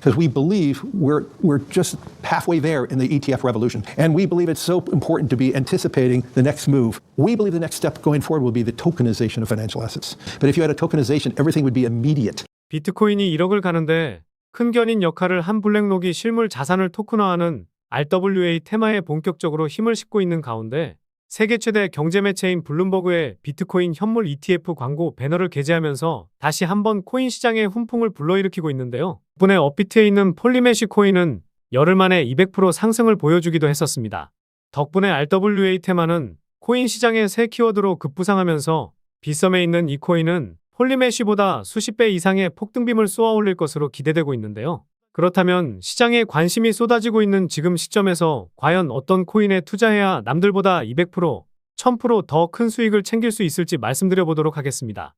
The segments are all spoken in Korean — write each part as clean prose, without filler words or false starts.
because we believe we're just halfway there in the ETF revolution. And we believe it's so important to be anticipating the next move. We believe the next step going forward will be the tokenization of financial assets. But if you had a tokenization, everything would be immediate. 비트코인이 1억을 가는데 큰 견인 역할을 한 블랙록이 실물 자산을 토큰화하는 RWA 테마에 본격적으로 힘을 싣고 있는 가운데 세계 최대 경제 매체인 블룸버그의 비트코인 현물 ETF 광고 배너를 게재하면서 다시 한번 코인 시장의 훈풍을 불러일으키고 있는데요. 이번에 업비트에 있는 폴리메쉬 코인은 열흘 만에 200% 상승을 보여주기도 했었습니다. 덕분에 RWA 테마는 코인 시장의 새 키워드로 급부상하면서 빗썸에 있는 이 코인은 폴리메쉬보다 수십 배 이상의 폭등빔을 쏘아올릴 것으로 기대되고 있는데요. 그렇다면 시장에 관심이 쏟아지고 있는 지금 시점에서 과연 어떤 코인에 투자해야 남들보다 200%, 1000% 더 큰 수익을 챙길 수 있을지 말씀드려보도록 하겠습니다.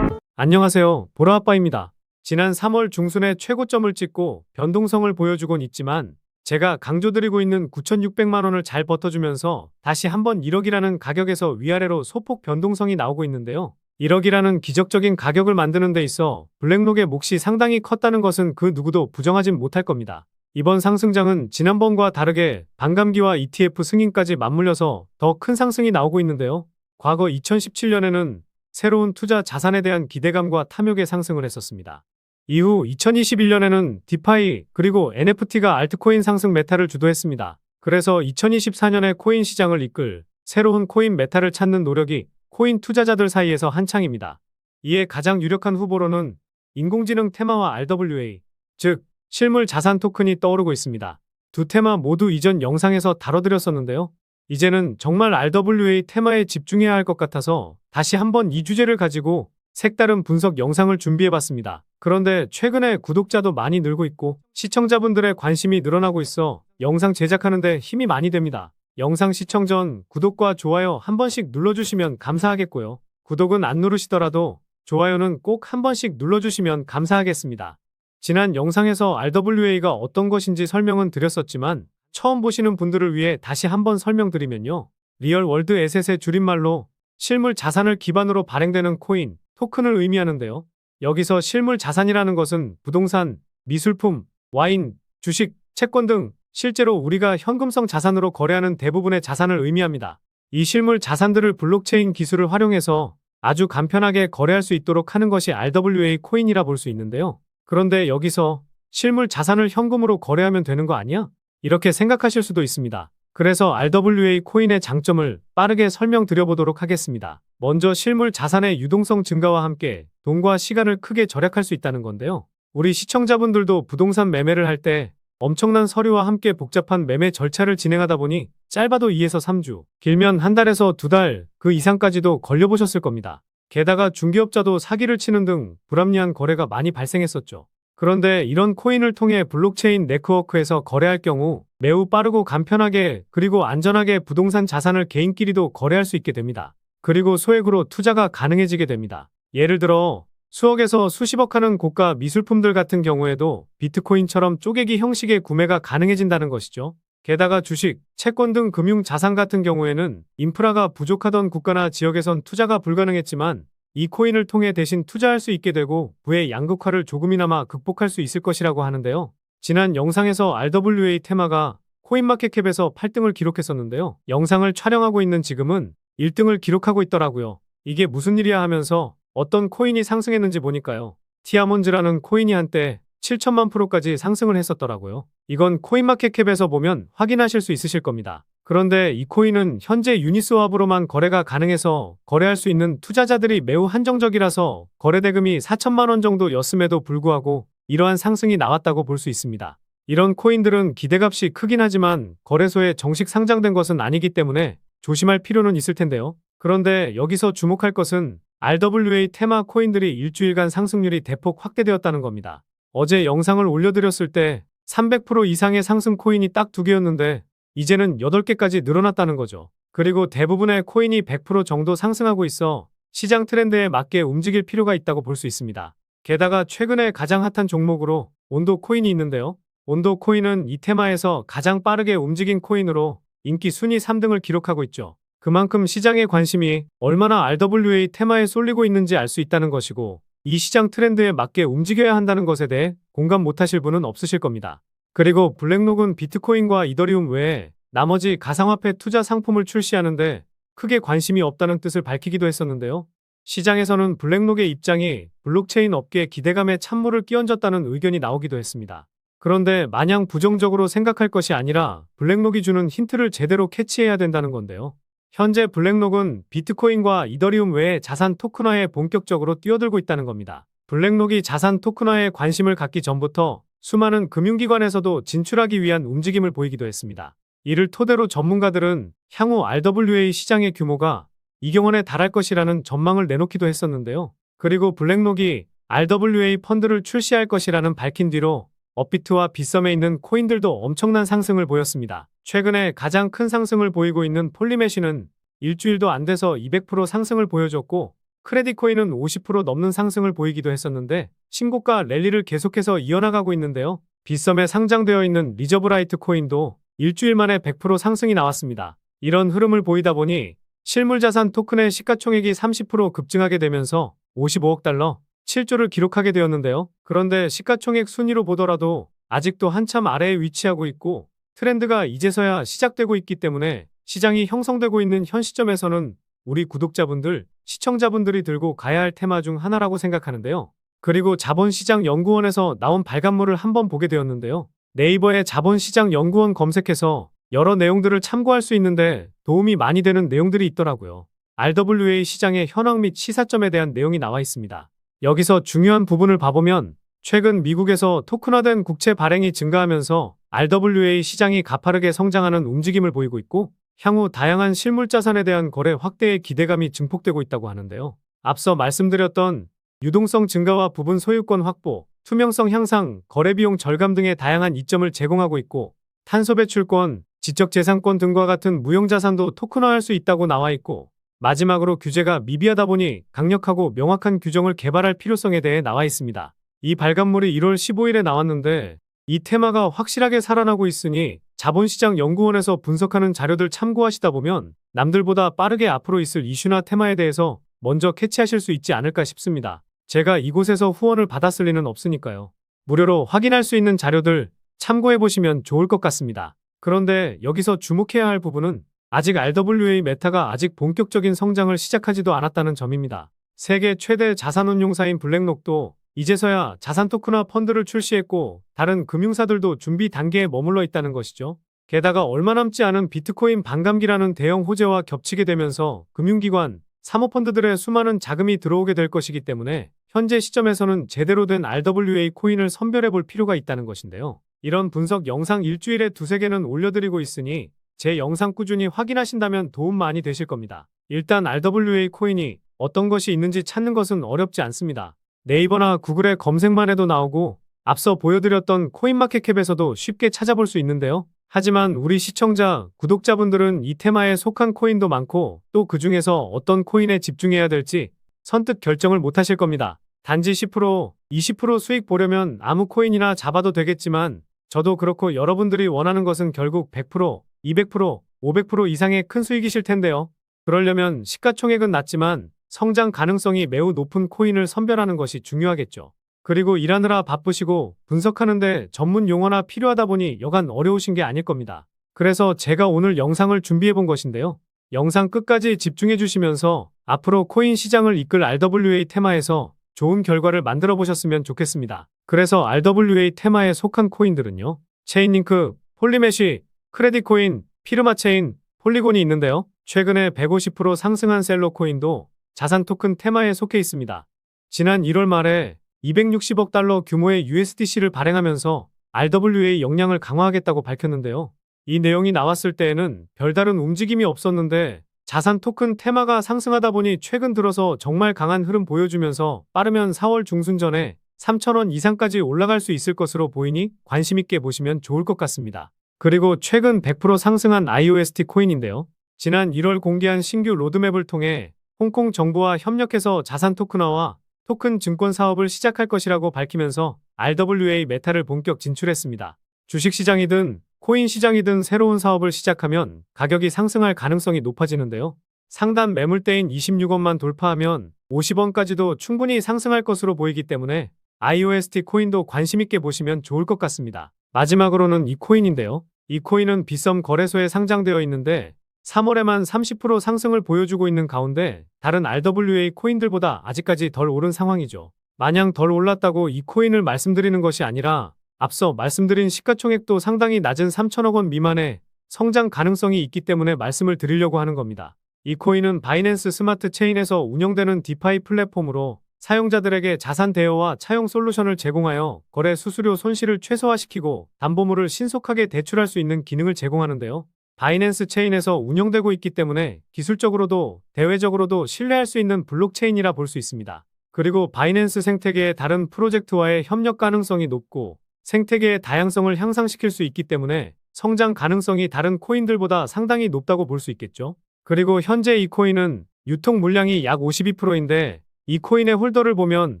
안녕하세요. 보라아빠입니다. 지난 3월 중순에 최고점을 찍고 변동성을 보여주곤 있지만 제가 강조드리고 있는 9,600만 원을 잘 버텨주면서 다시 한번 1억이라는 가격에서 위아래로 소폭 변동성이 나오고 있는데요. 1억이라는 기적적인 가격을 만드는 데 있어 블랙록의 몫이 상당히 컸다는 것은 그 누구도 부정하진 못할 겁니다. 이번 상승장은 지난번과 다르게 반감기와 ETF 승인까지 맞물려서 더 큰 상승이 나오고 있는데요. 과거 2017년에는 새로운 투자 자산에 대한 기대감과 탐욕의 상승을 했었습니다. 이후 2021년에는 디파이 그리고 NFT가 알트코인 상승 메타를 주도했습니다. 그래서 2024년에 코인 시장을 이끌 새로운 코인 메타를 찾는 노력이 코인 투자자들 사이에서 한창입니다. 이에 가장 유력한 후보로는 인공지능 테마와 RWA, 즉 실물 자산 토큰이 떠오르고 있습니다. 두 테마 모두 이전 영상에서 다뤄드렸었는데요. 이제는 정말 RWA 테마에 집중해야 할 것 같아서 다시 한번 이 주제를 가지고 색다른 분석 영상을 준비해봤습니다. 그런데 최근에 구독자도 많이 늘고 있고 시청자분들의 관심이 늘어나고 있어 영상 제작하는데 힘이 많이 됩니다. 영상 시청 전 구독과 좋아요 한 번씩 눌러주시면 감사하겠고요. 구독은 안 누르시더라도 좋아요는 꼭 한 번씩 눌러주시면 감사하겠습니다. 지난 영상에서 RWA가 어떤 것인지 설명은 드렸었지만 처음 보시는 분들을 위해 다시 한번 설명드리면요. 리얼 월드 에셋의 줄임말로 실물 자산을 기반으로 발행되는 코인, 토큰을 의미하는데요. 여기서 실물 자산이라는 것은 부동산, 미술품, 와인, 주식, 채권 등 실제로 우리가 현금성 자산으로 거래하는 대부분의 자산을 의미합니다. 이 실물 자산들을 블록체인 기술을 활용해서 아주 간편하게 거래할 수 있도록 하는 것이 RWA 코인이라 볼 수 있는데요. 그런데 여기서 실물 자산을 현금으로 거래하면 되는 거 아니야? 이렇게 생각하실 수도 있습니다. 그래서 RWA 코인의 장점을 빠르게 설명드려보도록 하겠습니다. 먼저 실물 자산의 유동성 증가와 함께 돈과 시간을 크게 절약할 수 있다는 건데요. 우리 시청자분들도 부동산 매매를 할 때 엄청난 서류와 함께 복잡한 매매 절차를 진행하다 보니 짧아도 2에서 3주, 길면 한 달에서 2달, 그 이상까지도 걸려보셨을 겁니다. 게다가 중개업자도 사기를 치는 등 불합리한 거래가 많이 발생했었죠. 그런데 이런 코인을 통해 블록체인 네트워크에서 거래할 경우 매우 빠르고 간편하게 그리고 안전하게 부동산 자산을 개인끼리도 거래할 수 있게 됩니다. 그리고 소액으로 투자가 가능해지게 됩니다. 예를 들어 수억에서 수십억 하는 고가 미술품들 같은 경우에도 비트코인처럼 쪼개기 형식의 구매가 가능해진다는 것이죠. 게다가 주식, 채권 등 금융 자산 같은 경우에는 인프라가 부족하던 국가나 지역에선 투자가 불가능했지만 이 코인을 통해 대신 투자할 수 있게 되고 부의 양극화를 조금이나마 극복할 수 있을 것이라고 하는데요. 지난 영상에서 RWA 테마가 코인마켓캡에서 8등을 기록했었는데요. 영상을 촬영하고 있는 지금은 1등을 기록하고 있더라고요. 이게 무슨 일이야 하면서 어떤 코인이 상승했는지 보니까요. 티아몬즈라는 코인이 한때 7천만 프로까지 상승을 했었더라고요. 이건 코인마켓캡에서 보면 확인하실 수 있으실 겁니다. 그런데 이 코인은 현재 유니스왑으로만 거래가 가능해서 거래할 수 있는 투자자들이 매우 한정적이라서 거래 대금이 4천만 원 정도였음에도 불구하고 이러한 상승이 나왔다고 볼 수 있습니다. 이런 코인들은 기대값이 크긴 하지만 거래소에 정식 상장된 것은 아니기 때문에 조심할 필요는 있을 텐데요. 그런데 여기서 주목할 것은 RWA 테마 코인들이 일주일간 상승률이 대폭 확대되었다는 겁니다. 어제 영상을 올려드렸을 때 300% 이상의 상승 코인이 딱 2개였는데 이제는 8개까지 늘어났다는 거죠. 그리고 대부분의 코인이 100% 정도 상승하고 있어 시장 트렌드에 맞게 움직일 필요가 있다고 볼 수 있습니다. 게다가 최근에 가장 핫한 종목으로 온도 코인이 있는데요. 온도 코인은 이 테마에서 가장 빠르게 움직인 코인으로 인기 순위 3등을 기록하고 있죠. 그만큼 시장의 관심이 얼마나 RWA 테마에 쏠리고 있는지 알 수 있다는 것이고, 이 시장 트렌드에 맞게 움직여야 한다는 것에 대해 공감 못하실 분은 없으실 겁니다. 그리고 블랙록은 비트코인과 이더리움 외에 나머지 가상화폐 투자 상품을 출시하는데 크게 관심이 없다는 뜻을 밝히기도 했었는데요. 시장에서는 블랙록의 입장이 블록체인 업계의 기대감에 찬물을 끼얹었다는 의견이 나오기도 했습니다. 그런데 마냥 부정적으로 생각할 것이 아니라 블랙록이 주는 힌트를 제대로 캐치해야 된다는 건데요. 현재 블랙록은 비트코인과 이더리움 외의 자산 토큰화에 본격적으로 뛰어들고 있다는 겁니다. 블랙록이 자산 토큰화에 관심을 갖기 전부터 수많은 금융기관에서도 진출하기 위한 움직임을 보이기도 했습니다. 이를 토대로 전문가들은 향후 RWA 시장의 규모가 2조 원에 달할 것이라는 전망을 내놓기도 했었는데요. 그리고 블랙록이 RWA 펀드를 출시할 것이라는 밝힌 뒤로 업비트와 빗썸에 있는 코인들도 엄청난 상승을 보였습니다. 최근에 가장 큰 상승을 보이고 있는 폴리메쉬는 일주일도 안 돼서 200% 상승을 보여줬고, 크레딧코인은 50% 넘는 상승을 보이기도 했었는데 신고가 랠리를 계속해서 이어나가고 있는데요. 빗썸에 상장되어 있는 리저브라이트 코인도 일주일 만에 100% 상승이 나왔습니다. 이런 흐름을 보이다 보니 실물자산 토큰의 시가총액이 30% 급증하게 되면서 55억 달러, 7조를 기록하게 되었는데요. 그런데 시가총액 순위로 보더라도 아직도 한참 아래에 위치하고 있고 트렌드가 이제서야 시작되고 있기 때문에 시장이 형성되고 있는 현 시점에서는 우리 구독자분들, 시청자분들이 들고 가야 할 테마 중 하나라고 생각하는데요. 그리고 자본시장연구원에서 나온 발간물을 한번 보게 되었는데요. 네이버에 자본시장연구원 검색해서 여러 내용들을 참고할 수 있는데 도움이 많이 되는 내용들이 있더라고요. RWA 시장의 현황 및 시사점에 대한 내용이 나와 있습니다. 여기서 중요한 부분을 봐보면 최근 미국에서 토큰화된 국채 발행이 증가하면서 RWA 시장이 가파르게 성장하는 움직임을 보이고 있고, 향후 다양한 실물자산에 대한 거래 확대의 기대감이 증폭되고 있다고 하는데요. 앞서 말씀드렸던 유동성 증가와 부분 소유권 확보, 투명성 향상, 거래비용 절감 등의 다양한 이점을 제공하고 있고, 탄소 배출권, 지적재산권 등과 같은 무형자산도 토큰화할 수 있다고 나와 있고, 마지막으로 규제가 미비하다 보니 강력하고 명확한 규정을 개발할 필요성에 대해 나와 있습니다. 이 발간물이 1월 15일에 나왔는데 이 테마가 확실하게 살아나고 있으니 자본시장연구원에서 분석하는 자료들 참고하시다 보면 남들보다 빠르게 앞으로 있을 이슈나 테마에 대해서 먼저 캐치하실 수 있지 않을까 싶습니다. 제가 이곳에서 후원을 받았을 리는 없으니까요. 무료로 확인할 수 있는 자료들 참고해보시면 좋을 것 같습니다. 그런데 여기서 주목해야 할 부분은 아직 RWA 메타가 아직 본격적인 성장을 시작하지도 않았다는 점입니다. 세계 최대 자산운용사인 블랙록도 이제서야 자산 토큰화 펀드를 출시했고 다른 금융사들도 준비 단계에 머물러 있다는 것이죠. 게다가 얼마 남지 않은 비트코인 반감기라는 대형 호재와 겹치게 되면서 금융기관, 사모펀드들의 수많은 자금이 들어오게 될 것이기 때문에 현재 시점에서는 제대로 된 RWA 코인을 선별해 볼 필요가 있다는 것인데요. 이런 분석 영상 일주일에 2~3개는 올려드리고 있으니 제 영상 꾸준히 확인하신다면 도움 많이 되실 겁니다. 일단 RWA 코인이 어떤 것이 있는지 찾는 것은 어렵지 않습니다. 네이버나 구글에 검색만 해도 나오고 앞서 보여드렸던 코인마켓캡에서도 쉽게 찾아볼 수 있는데요. 하지만 우리 시청자, 구독자분들은 이 테마에 속한 코인도 많고 또 그 중에서 어떤 코인에 집중해야 될지 선뜻 결정을 못 하실 겁니다. 단지 10%, 20% 수익 보려면 아무 코인이나 잡아도 되겠지만 저도 그렇고 여러분들이 원하는 것은 결국 100%, 200%, 500% 이상의 큰 수익이실 텐데요. 그러려면 시가총액은 낮지만 성장 가능성이 매우 높은 코인을 선별하는 것이 중요하겠죠. 그리고 일하느라 바쁘시고 분석하는데 전문 용어나 필요하다 보니 여간 어려우신 게 아닐 겁니다. 그래서 제가 오늘 영상을 준비해 본 것인데요. 영상 끝까지 집중해 주시면서 앞으로 코인 시장을 이끌 RWA 테마에서 좋은 결과를 만들어 보셨으면 좋겠습니다. 그래서 RWA 테마에 속한 코인들은요. 체인링크, 폴리메쉬, 크레딧코인, 피르마체인, 폴리곤이 있는데요. 최근에 150% 상승한 셀러코인도 자산 토큰 테마에 속해 있습니다. 지난 1월 말에 260억 달러 규모의 USDC를 발행하면서 RWA 역량을 강화하겠다고 밝혔는데요. 이 내용이 나왔을 때에는 별다른 움직임이 없었는데 자산 토큰 테마가 상승하다 보니 최근 들어서 정말 강한 흐름 보여주면서 빠르면 4월 중순 전에 3,000원 이상까지 올라갈 수 있을 것으로 보이니 관심 있게 보시면 좋을 것 같습니다. 그리고 최근 100% 상승한 IOST 코인인데요. 지난 1월 공개한 신규 로드맵을 통해 홍콩 정부와 협력해서 자산 토큰화와 토큰 증권 사업을 시작할 것이라고 밝히면서 RWA 메타를 본격 진출했습니다. 주식시장이든 코인 시장이든 새로운 사업을 시작하면 가격이 상승할 가능성이 높아지는데요. 상단 매물대인 26원만 돌파하면 50원까지도 충분히 상승할 것으로 보이기 때문에 IOST 코인도 관심 있게 보시면 좋을 것 같습니다. 마지막으로는 이 코인인데요. 이 코인은 빗썸 거래소에 상장되어 있는데 3월에만 30% 상승을 보여주고 있는 가운데 다른 RWA 코인들보다 아직까지 덜 오른 상황이죠. 마냥 덜 올랐다고 이 코인을 말씀드리는 것이 아니라 앞서 말씀드린 시가총액도 상당히 낮은 3천억 원 미만의 성장 가능성이 있기 때문에 말씀을 드리려고 하는 겁니다. 이 코인은 바이낸스 스마트 체인에서 운영되는 디파이 플랫폼으로 사용자들에게 자산 대여와 차용 솔루션을 제공하여 거래 수수료 손실을 최소화시키고 담보물을 신속하게 대출할 수 있는 기능을 제공하는데요. 바이낸스 체인에서 운영되고 있기 때문에 기술적으로도 대외적으로도 신뢰할 수 있는 블록체인이라 볼 수 있습니다. 그리고 바이낸스 생태계의 다른 프로젝트와의 협력 가능성이 높고 생태계의 다양성을 향상시킬 수 있기 때문에 성장 가능성이 다른 코인들보다 상당히 높다고 볼 수 있겠죠. 그리고 현재 이 코인은 유통 물량이 약 52%인데 이 코인의 홀더를 보면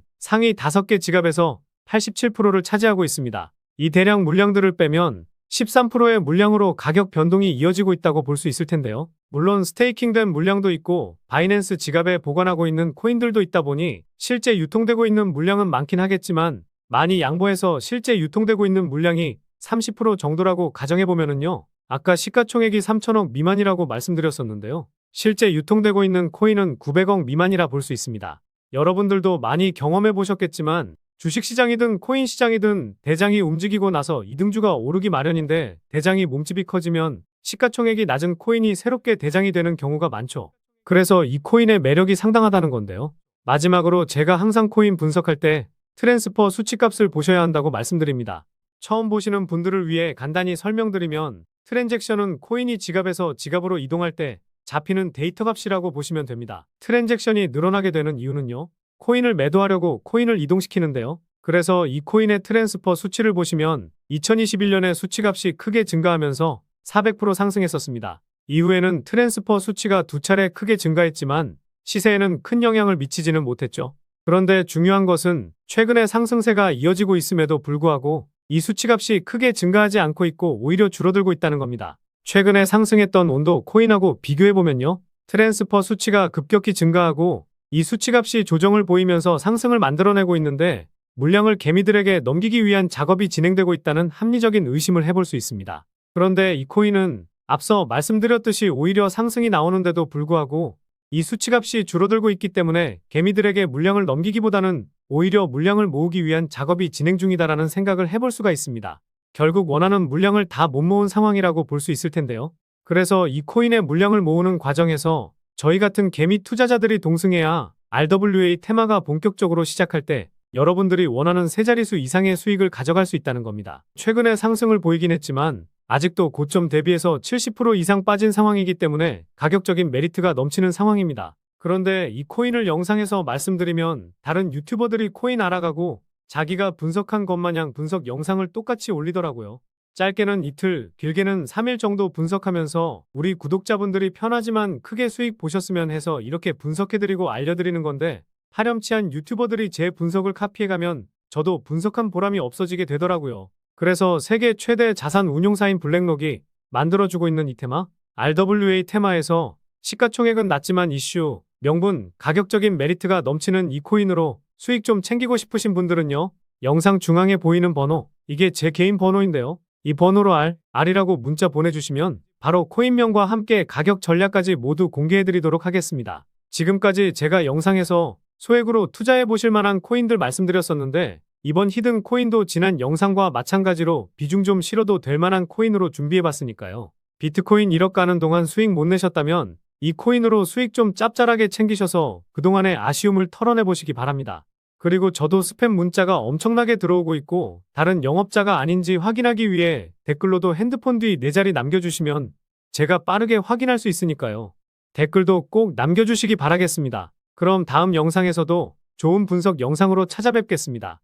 상위 5개 지갑에서 87%를 차지하고 있습니다. 이 대량 물량들을 빼면 13%의 물량으로 가격 변동이 이어지고 있다고 볼 수 있을 텐데요. 물론 스테이킹된 물량도 있고 바이낸스 지갑에 보관하고 있는 코인들도 있다 보니 실제 유통되고 있는 물량은 많긴 하겠지만 많이 양보해서 실제 유통되고 있는 물량이 30% 정도라고 가정해보면은요. 아까 시가총액이 3천억 미만이라고 말씀드렸었는데요. 실제 유통되고 있는 코인은 900억 미만이라 볼 수 있습니다. 여러분들도 많이 경험해 보셨겠지만 주식시장이든 코인 시장이든 대장이 움직이고 나서 이등주가 오르기 마련인데 대장이 몸집이 커지면 시가총액이 낮은 코인이 새롭게 대장이 되는 경우가 많죠. 그래서 이 코인의 매력이 상당하다는 건데요. 마지막으로 제가 항상 코인 분석할 때 트랜스퍼 수치값을 보셔야 한다고 말씀드립니다. 처음 보시는 분들을 위해 간단히 설명드리면 트랜잭션은 코인이 지갑에서 지갑으로 이동할 때 잡히는 데이터 값이라고 보시면 됩니다. 트랜잭션이 늘어나게 되는 이유는요. 코인을 매도하려고 코인을 이동시키는데요. 그래서 이 코인의 트랜스퍼 수치를 보시면 2021년에 수치값이 크게 증가하면서 400% 상승했었습니다. 이후에는 트랜스퍼 수치가 2차례 크게 증가했지만 시세에는 큰 영향을 미치지는 못했죠. 그런데 중요한 것은 최근에 상승세가 이어지고 있음에도 불구하고 이 수치값이 크게 증가하지 않고 있고 오히려 줄어들고 있다는 겁니다. 최근에 상승했던 온도 코인하고 비교해보면요. 트랜스퍼 수치가 급격히 증가하고 이 수치값이 조정을 보이면서 상승을 만들어내고 있는데 물량을 개미들에게 넘기기 위한 작업이 진행되고 있다는 합리적인 의심을 해볼 수 있습니다. 그런데 이 코인은 앞서 말씀드렸듯이 오히려 상승이 나오는데도 불구하고 이 수치값이 줄어들고 있기 때문에 개미들에게 물량을 넘기기보다는 오히려 물량을 모으기 위한 작업이 진행 중이다라는 생각을 해볼 수가 있습니다. 결국 원하는 물량을 다 못 모은 상황이라고 볼 수 있을 텐데요. 그래서 이 코인의 물량을 모으는 과정에서 저희 같은 개미 투자자들이 동승해야 RWA 테마가 본격적으로 시작할 때 여러분들이 원하는 세 자릿수 이상의 수익을 가져갈 수 있다는 겁니다. 최근에 상승을 보이긴 했지만 아직도 고점 대비해서 70% 이상 빠진 상황이기 때문에 가격적인 메리트가 넘치는 상황입니다. 그런데 이 코인을 영상에서 말씀드리면 다른 유튜버들이 코인 알아가고 자기가 분석한 것 마냥 분석 영상을 똑같이 올리더라고요. 짧게는 이틀, 길게는 3일 정도 분석하면서 우리 구독자분들이 편하지만 크게 수익 보셨으면 해서 이렇게 분석해드리고 알려드리는 건데 파렴치한 유튜버들이 제 분석을 카피해가면 저도 분석한 보람이 없어지게 되더라고요. 그래서 세계 최대 자산 운용사인 블랙록이 만들어주고 있는 이 테마, RWA 테마에서 시가총액은 낮지만 이슈, 명분, 가격적인 메리트가 넘치는 이 코인으로 수익 좀 챙기고 싶으신 분들은요. 영상 중앙에 보이는 번호, 이게 제 개인 번호인데요. 이 번호로 R이라고 문자 보내주시면 바로 코인명과 함께 가격 전략까지 모두 공개해드리도록 하겠습니다. 지금까지 제가 영상에서 소액으로 투자해보실 만한 코인들 말씀드렸었는데 이번 히든 코인도 지난 영상과 마찬가지로 비중 좀 실어도 될 만한 코인으로 준비해봤으니까요. 비트코인 1억 가는 동안 수익 못 내셨다면 이 코인으로 수익 좀 짭짤하게 챙기셔서 그동안의 아쉬움을 털어내보시기 바랍니다. 그리고 저도 스팸 문자가 엄청나게 들어오고 있고 다른 영업자가 아닌지 확인하기 위해 댓글로도 핸드폰 뒤 4자리 남겨주시면 제가 빠르게 확인할 수 있으니까요. 댓글도 꼭 남겨주시기 바라겠습니다. 그럼 다음 영상에서도 좋은 분석 영상으로 찾아뵙겠습니다.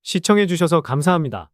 시청해주셔서 감사합니다.